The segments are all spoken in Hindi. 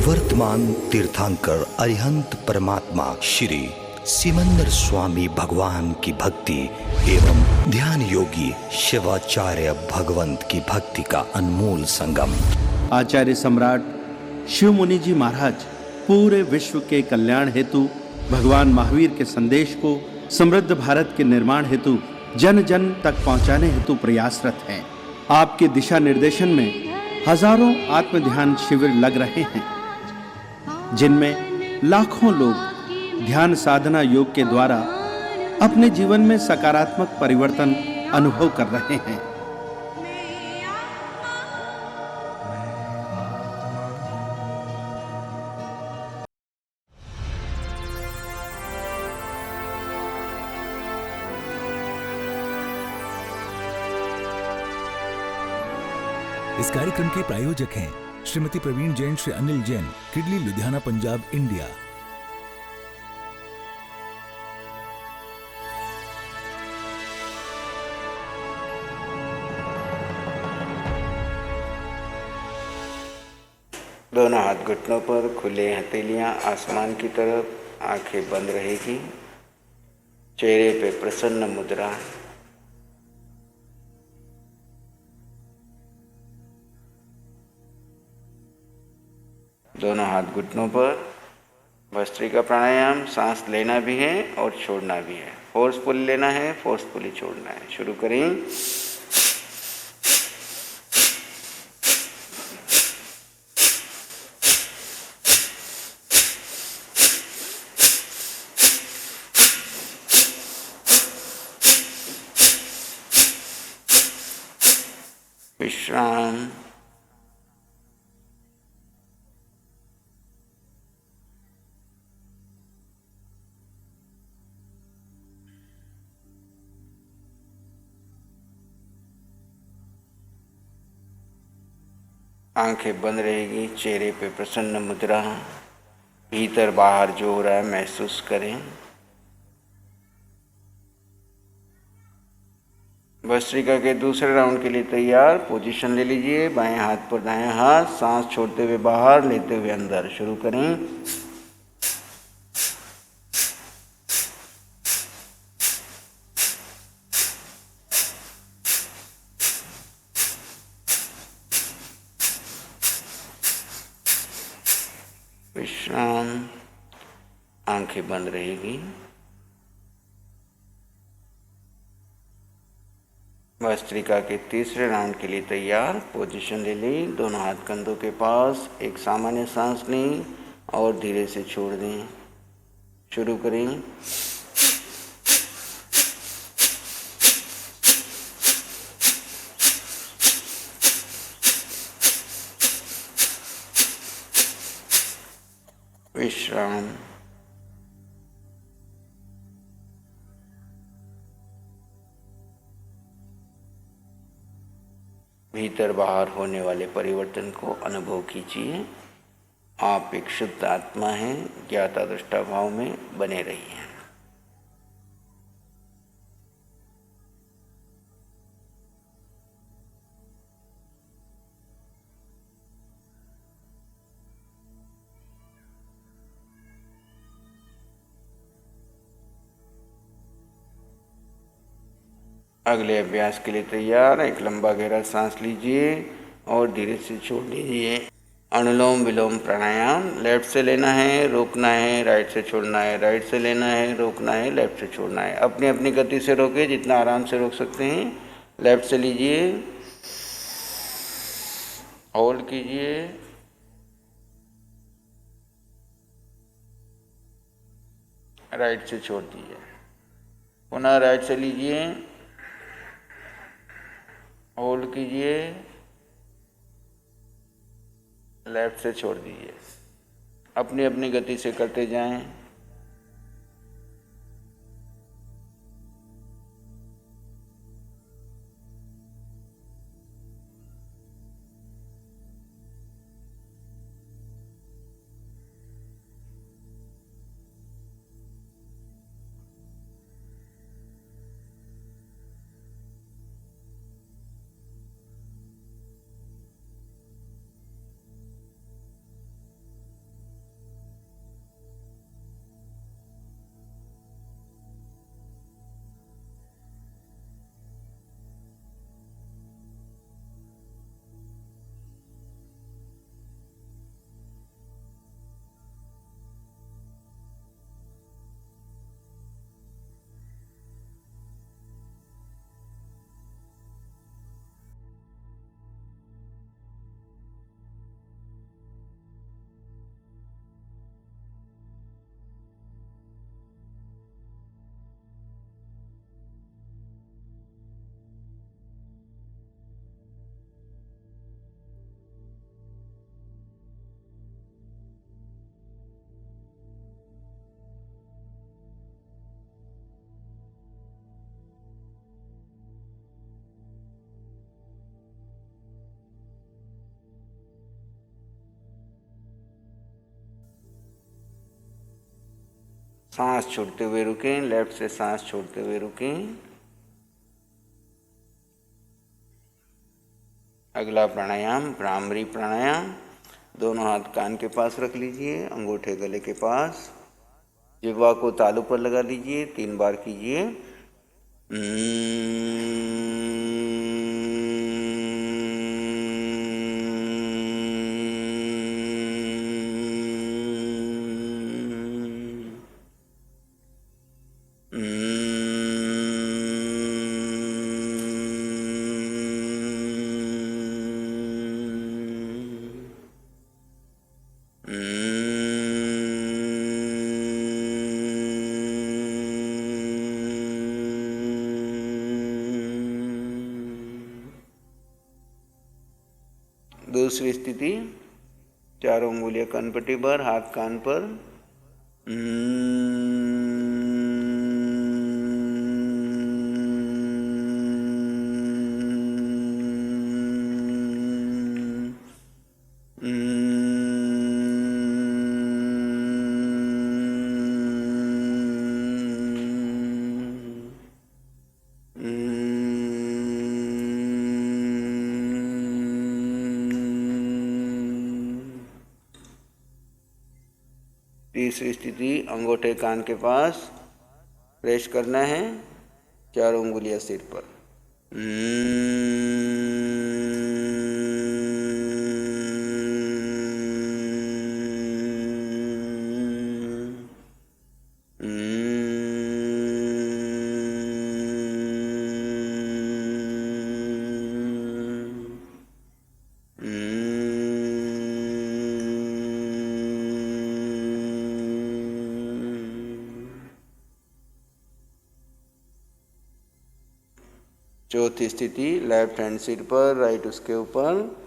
वर्तमान तीर्थंकर अरिहंत परमात्मा श्री सिमंदर स्वामी भगवान की भक्ति एवं ध्यान योगी शिवाचार्य भगवंत की भक्ति का अनमोल संगम। आचार्य सम्राट शिव मुनि जी महाराज पूरे विश्व के कल्याण हेतु भगवान महावीर के संदेश को समृद्ध भारत के निर्माण हेतु जन जन तक पहुंचाने हेतु प्रयासरत हैं। आपके दिशा निर्देशन में हजारों आत्म ध्यान शिविर लग रहे हैं, जिनमें लाखों लोग ध्यान साधना योग के द्वारा अपने जीवन में सकारात्मक परिवर्तन अनुभव कर रहे हैं। इस कार्यक्रम के प्रायोजक हैं श्रीमती प्रवीण जैन, श्री अनिल जैन, किडली, लुधियाना, पंजाब, इंडिया। दोनों हाथ घुटनों पर, खुले हथेलियां आसमान की तरफ, आंखें बंद रहेगी, चेहरे पे प्रसन्न मुद्रा। दोनों हाथ घुटनों पर। भस्त्रिका प्राणायाम सांस लेना भी है और छोड़ना भी है। फोर्सफुली लेना है, फोर्सफुली छोड़ना है। शुरू करें। विश्राम। आंखें बंद रहेगी, चेहरे पे प्रसन्न मुद्रा। भीतर बाहर जो हो रहा है महसूस करें। भस्त्रिका के दूसरे राउंड के लिए तैयार। पोजीशन ले लीजिए। बाएं हाथ पर दायां हाथ, सांस छोड़ते हुए बाहर, लेते हुए अंदर। शुरू करें। विश्राम। आंखें बंद रहेगी। भस्त्रिका के तीसरे राउंड के लिए तैयार। पोजीशन ले ली। दोनों हाथ कंधों के पास। एक सामान्य सांस लें और धीरे से छोड़ दें। शुरू करें। विश्राम। भीतर बाहर होने वाले परिवर्तन को अनुभव कीजिए। आप एक शुद्ध आत्मा हैं। ज्ञाता दृष्टा भाव में बने रहिए। अगले अभ्यास के लिए तैयार। एक लंबा गहरा सांस लीजिए और धीरे से छोड़ दीजिए। अनुलोम विलोम प्राणायाम। लेफ्ट से लेना है, रोकना है, राइट से छोड़ना है, राइट से लेना है, रोकना है, लेफ्ट से छोड़ना है। अपनी अपनी गति से रोके, जितना आराम से रोक सकते हैं। लेफ्ट से लीजिए, होल्ड कीजिए, राइट से छोड़ दीजिए। पुनः राइट से लीजिए, होल्ड कीजिए, लेफ्ट से छोड़ दीजिए। अपनी अपनी गति से करते जाएं। सांस छोड़ते हुए रुकें, लेफ्ट से सांस छोड़ते हुए रुकें। अगला प्राणायाम भ्रामरी प्राणायाम। दोनों हाथ कान के पास रख लीजिए, अंगूठे गले के पास, जिह्वा को तालू पर लगा लीजिए, 3 बार कीजिए। दूसरी स्थिति, चारों उंगलियां कनपट्टी पर, हाथ कान पर। तीसरी स्थिति, अंगूठे कान के पास प्रेस करना है, चारों उंगलियां सिर पर। चौथी स्थिति, लेफ्ट हैंड सिर पर, राइट उसके ऊपर।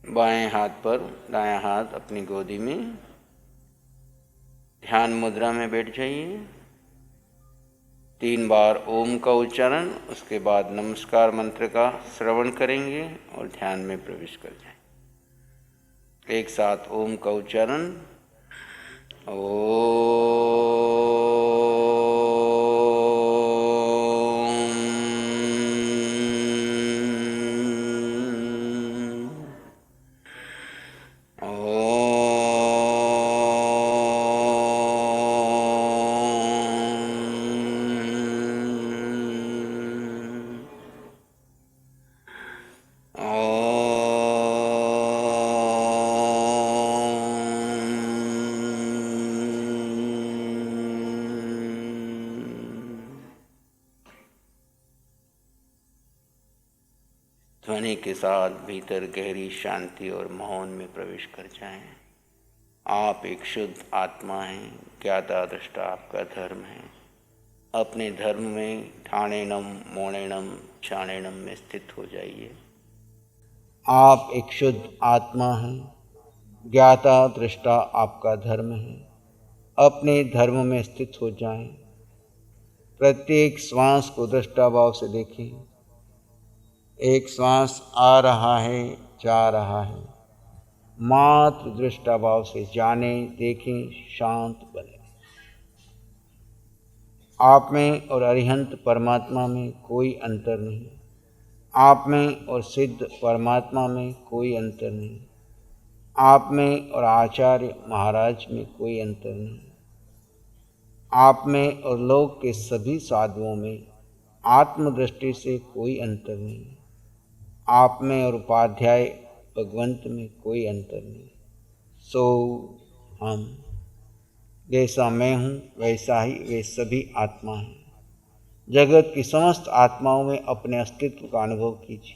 बाएं हाथ पर दायां हाथ अपनी गोदी में, ध्यान मुद्रा में बैठ जाइए। 3 बार ओम का उच्चारण, उसके बाद नमस्कार मंत्र का श्रवण करेंगे और ध्यान में प्रवेश कर जाएं। एक साथ ओम का उच्चारण। ध्वनि के साथ भीतर गहरी शांति और मौन में प्रवेश कर जाएं। आप एक शुद्ध आत्मा हैं, ज्ञाता दृष्टा आपका धर्म है। अपने धर्म में ठाणेनम मोणेनम क्षाणेनम में स्थित हो जाइए। आप एक शुद्ध आत्मा हैं, ज्ञाता दृष्टा आपका धर्म है। अपने धर्म में स्थित हो जाएं। प्रत्येक श्वास को दृष्टा भाव से देखें। एक श्वास आ रहा है, जा रहा है, मात्र दृष्टा भाव से जाने, देखें, शांत बने। आप में और अरिहंत परमात्मा में कोई अंतर नहीं। आप में और सिद्ध परमात्मा में कोई अंतर नहीं। आप में और आचार्य महाराज में कोई अंतर नहीं। आप में और लोक के सभी साधुओं में आत्मदृष्टि से कोई अंतर नहीं। आप में और उपाध्याय भगवंत में कोई अंतर नहीं। सो हम, जैसा मैं हूँ वैसा ही वे सभी आत्मा हैं। जगत की समस्त आत्माओं में अपने अस्तित्व का अनुभव कीजिए।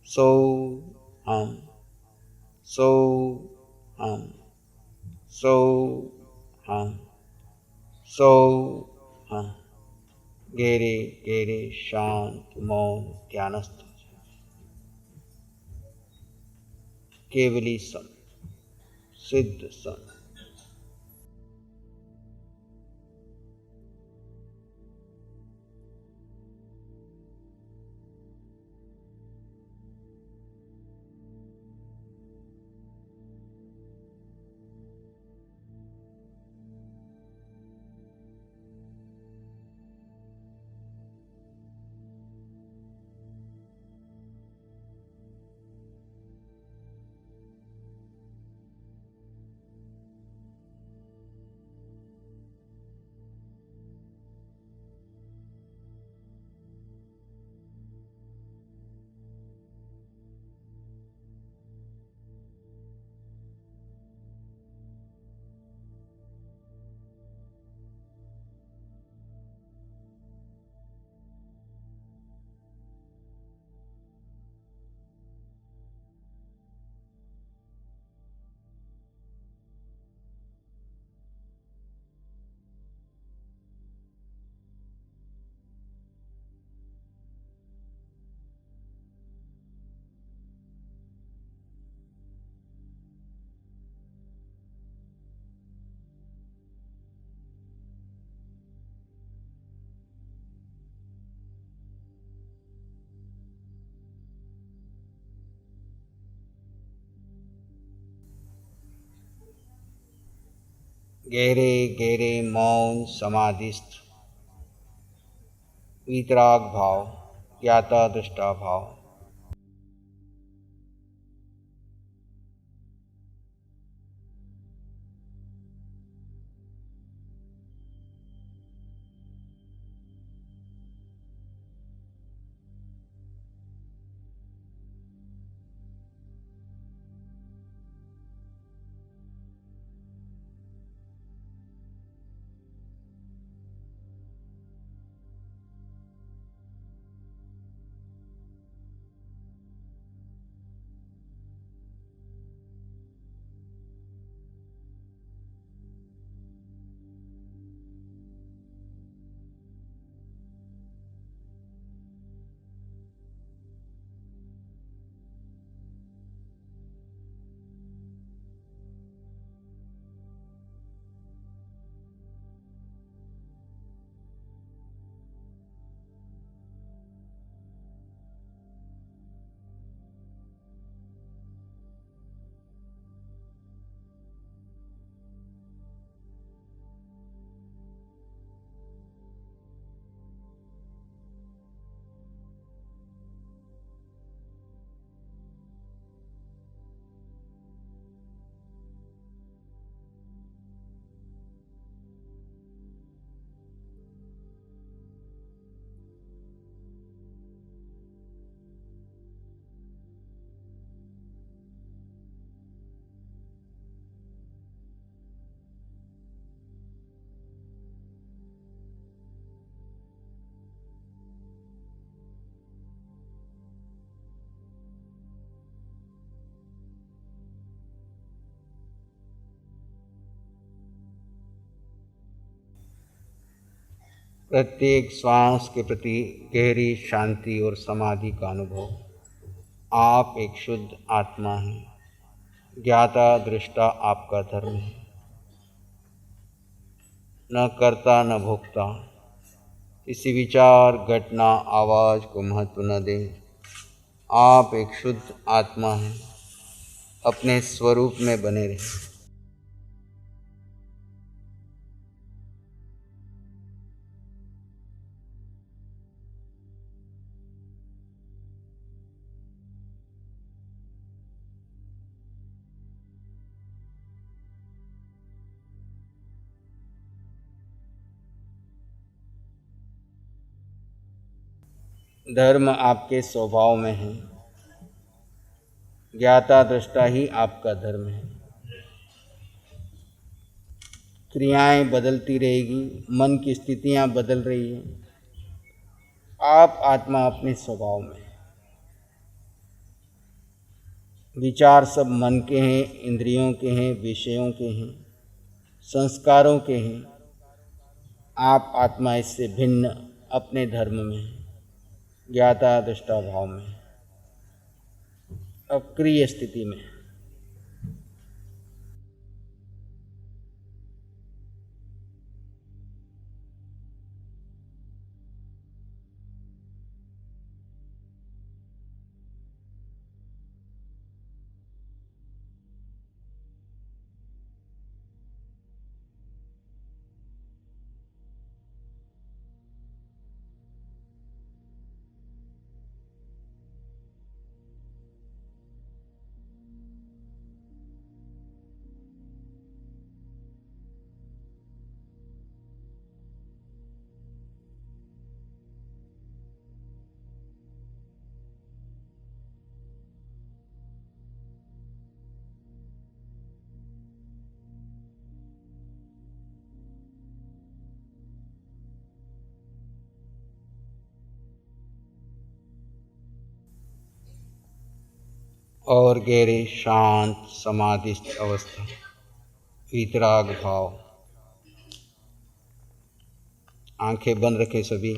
सो हम, सो हम, सो हाँ, सो हाँ। गहरे गहरे शांत मौन ध्यानस्थ केवली सन, सिद्ध सन। गहरे गहरे मौन समाधिस्थ वीतराग भाव, ज्ञाता दृष्टा भाव। प्रत्येक श्वास के प्रति गहरी शांति और समाधि का अनुभव। आप एक शुद्ध आत्मा हैं। ज्ञाता दृष्टा आपका धर्म है। न कर्ता न भोक्ता। किसी विचार, घटना, आवाज़ को महत्व न दें। आप एक शुद्ध आत्मा हैं। अपने स्वरूप में बने रहें। धर्म आपके स्वभाव में है। ज्ञाता दृष्टा ही आपका धर्म है। क्रियाएं बदलती रहेगी, मन की स्थितियां बदल रही हैं। आप आत्मा अपने स्वभाव में। विचार सब मन के हैं, इंद्रियों के हैं, विषयों के हैं। संस्कारों के हैं, आप आत्मा इससे भिन्न अपने धर्म में है, ज्ञाता दृष्टा भाव में, अक्रिय स्थिति में। और गहरे शांत समाधिस्थ अवस्था, वितराग भाव। आंखें बंद रखें सभी,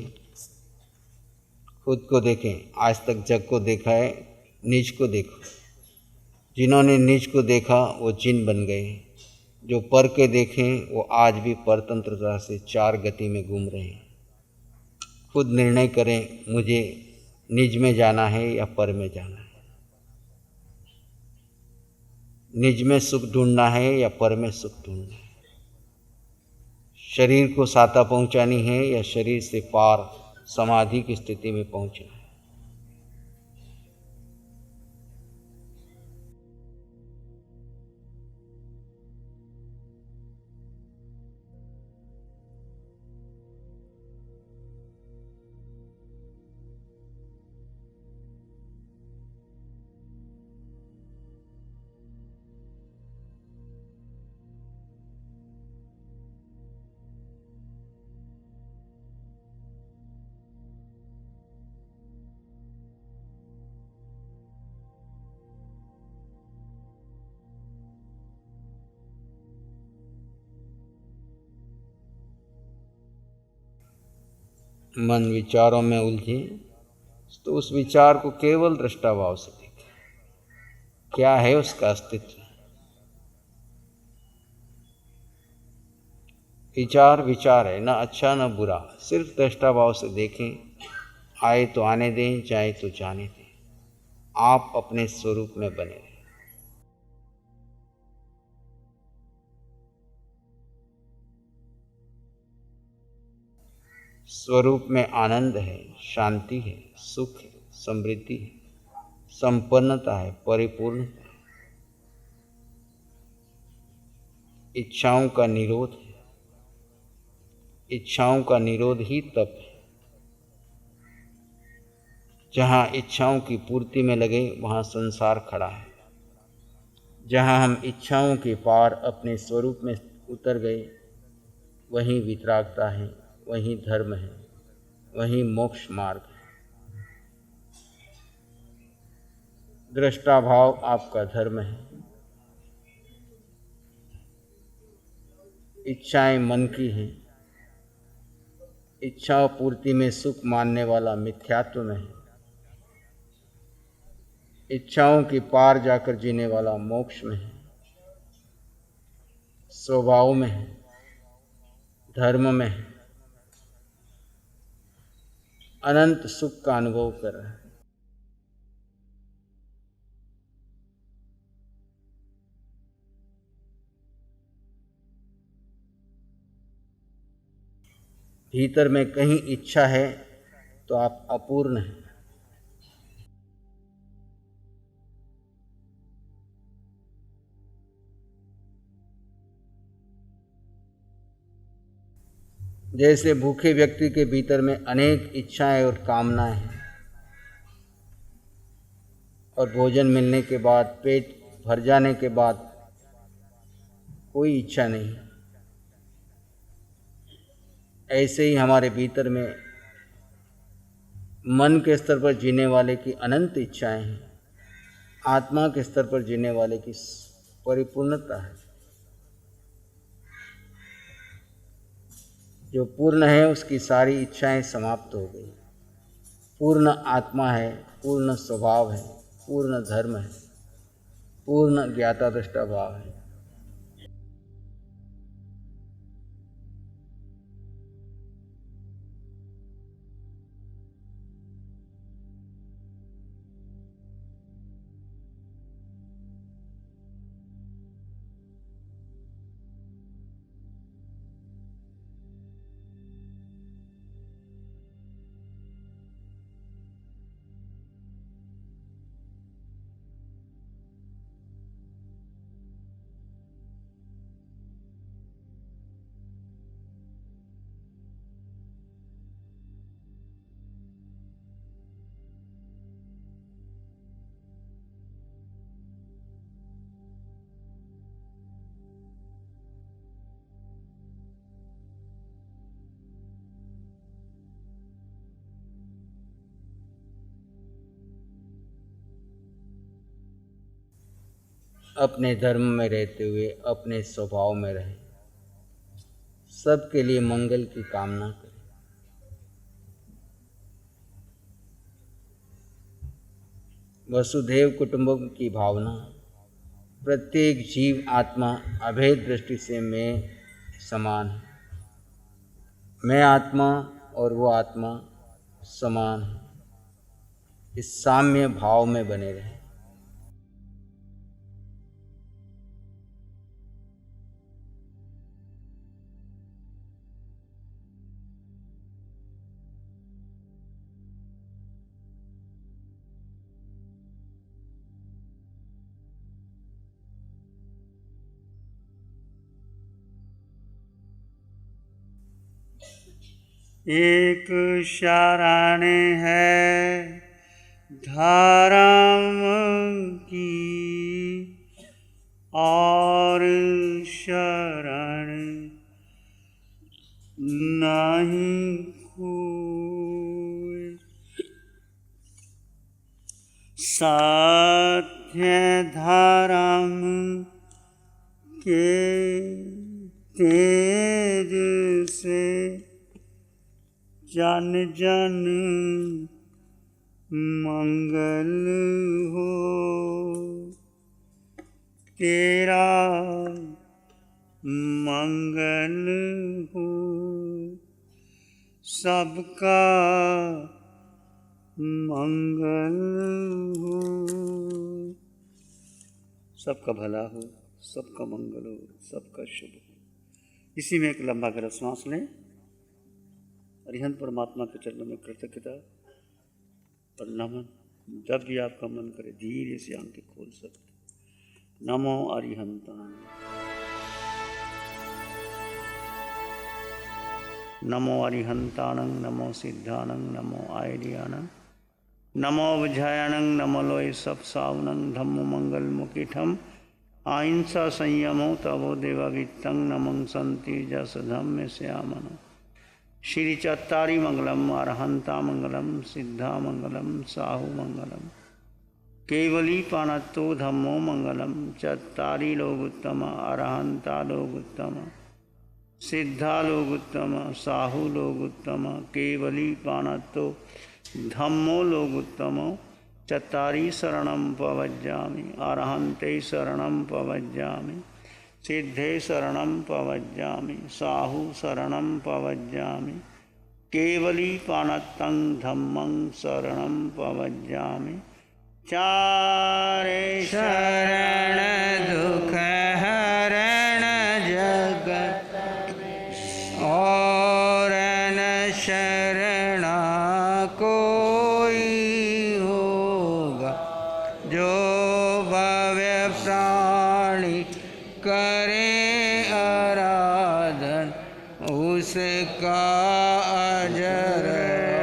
खुद को देखें। आज तक जग को देखा है, नीच को देखो। जिन्होंने नीच को देखा वो जिन बन गए, जो पर के देखें वो आज भी परतंत्रता से चार गति में घूम रहे हैं। खुद निर्णय करें, मुझे निज में जाना है या पर में जाना है, निज में सुख ढूंढना है या पर में सुख ढूंढना है, शरीर को साता पहुंचानी है या शरीर से पार समाधि की स्थिति में पहुंचना है। मन विचारों में उलझे तो उस विचार को केवल दृष्टा भाव से देखें, क्या है उसका अस्तित्व। विचार विचार है, ना अच्छा ना बुरा, सिर्फ दृष्टा भाव से देखें। आए तो आने दें, जाए तो जाने दें, आप अपने स्वरूप में बने रहें। स्वरूप में आनंद है, शांति है, सुख है, समृद्धि है, संपन्नता है, परिपूर्णता है, इच्छाओं का निरोध है। इच्छाओं का निरोध ही तप है। जहाँ इच्छाओं की पूर्ति में लगे वहाँ संसार खड़ा है। जहाँ हम इच्छाओं के पार अपने स्वरूप में उतर गए वहीं वितरागता है, वहीं धर्म है, वहीं मोक्ष मार्ग है। दृष्टा भाव आपका धर्म है। इच्छाएं मन की हैं। इच्छा पूर्ति में सुख मानने वाला मिथ्यात्व में है। इच्छाओं के पार जाकर जीने वाला मोक्ष में है, स्वभाव में है, धर्म में है, अनंत सुख का अनुभव कर रहा है। भीतर में कहीं इच्छा है तो आप अपूर्ण हैं। जैसे भूखे व्यक्ति के भीतर में अनेक इच्छाएं और कामनाएं हैं और भोजन मिलने के बाद, पेट भर जाने के बाद कोई इच्छा नहीं, ऐसे ही हमारे भीतर में मन के स्तर पर जीने वाले की अनंत इच्छाएं हैं, आत्मा के स्तर पर जीने वाले की परिपूर्णता है। जो पूर्ण है उसकी सारी इच्छाएं समाप्त हो गई। पूर्ण आत्मा है, पूर्ण स्वभाव है, पूर्ण धर्म है, पूर्ण ज्ञाता दृष्टा भाव है। अपने धर्म में रहते हुए अपने स्वभाव में रहें, सबके लिए मंगल की कामना करें। वसुधैव कुटुंबकम की भावना, प्रत्येक जीव आत्मा अभेद दृष्टि से मैं समान है, मैं आत्मा और वो आत्मा समान है, इस साम्य भाव में बने रहें। एक शरण है धर्म की और शरण नहीं कोई। सत्य धर्म के तेज से जन जन मंगल हो, तेरा मंगल हो, सबका मंगल हो, सबका भला हो, सबका मंगल हो, सबका शुभ हो। इसी में एक लंबा गहरा सांस लें। अरिहंत परमात्मा के चरणों में कृतज्ञता और नमन। जब भी आपका मन करे धीरे से आंखें खोल सकते। नमो अरिहंतान, नमो अरिहंतानं, नमो सिद्धानं, नमो आयर्यानं, नमो विजयानं, नमो लोय सब सावनं, धम्मो मंगल मुकिठम अहिंसा संयमो तवो देवावित्तं, नमं संति जस धम्म श्यामनो। श्री चत्तारी मंगलम, अरहंता मंगलम, सिद्धा मंगलम, साहु मंगलम, केवली पानत्तो धम्मो मंगलम। चत्तारी लोग उत्तम, अरहंता लोग उत्तम, सिद्धा लोग उत्तम, साहु लोग उत्तम, केवली पानत्तो धम्मो लोग उत्तम। चत्तारी शरणं पवज्जामि, अरहंते शरणं पवज्जामि, सिद्धे शरणं पवज्जामि, साहु शरणं पवज्जामि, केवली पानत्तं धम्मं शरणं पवज्जामि। चारे शरण दुख हरण जगत और न शरणा कोई होगा, जो भव्य प्राणी करे आराधन उसका अजर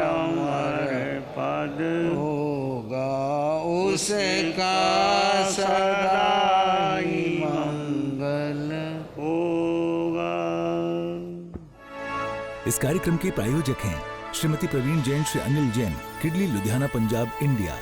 अमर पद होगा, उसका सदा ही मंगल होगा। इस कार्यक्रम के प्रायोजक हैं श्रीमती प्रवीण जैन, श्री अनिल जैन, किडली लुधियाना, पंजाब, इंडिया।